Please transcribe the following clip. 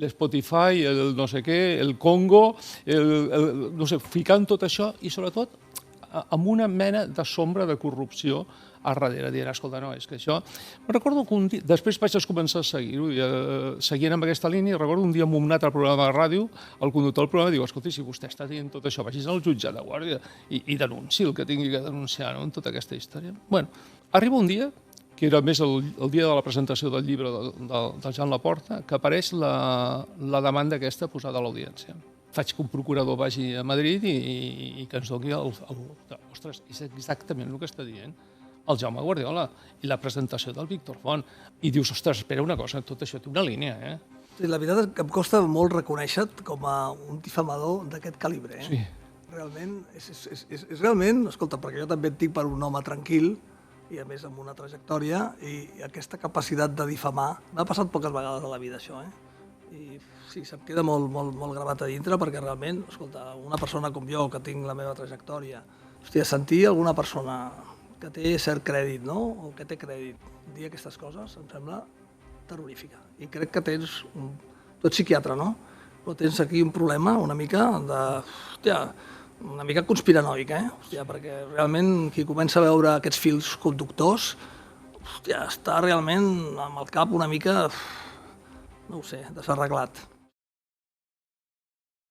l'Spotify, el no sé què, el Congo, no sé, ficant tot això i sobretot amb una mena de sombra de corrupció a darrere, dient, escolta, no, és que això... Me'n recordo que un dia... Després vaig començar a seguir-ho, seguint amb aquesta línia, i recordo un dia en un altre programa de ràdio, el conductor del programa diu, escolta, si vostè està dient tot això, vagis al jutjat de guàrdia i denunciï el que tingui que denunciar, no?, en tota aquesta història. Bueno, arriba un dia, que era més el dia de la presentació del llibre del Joan Laporta, que apareix la demanda aquesta posada a l'audiència. Faig que un procurador vagi a Madrid i que ens doni el... Ostres, és exactament el que està dient el Jaume Guardiola i la presentació del Víctor Font. I dius, ostres, espera una cosa, tot això té una línia, eh? Sí, la veritat és que em costa molt reconèixer-te com a un difamador d'aquest calibre, eh? Sí. Realment, és realment, escolta, perquè jo també et dic per un home tranquil, i a més amb una trajectòria, i aquesta capacitat de difamar, m'ha passat poques vegades a la vida, això, eh? I sí, se'm queda molt gravat a dintre, perquè realment, escolta, una persona com jo, que tinc la meva trajectòria, hòstia, sentir alguna persona que té cert crèdit, no?, o que té crèdit, dir aquestes coses, em sembla terrorífica. I crec que tens, tu ets psiquiatre, no?, però tens aquí un problema una mica de, hòstia, una mica conspiranoic, eh? Hòstia, perquè realment qui comença a veure aquests fils conductors, hòstia, està realment amb el cap una mica, no ho sé, desarreglat.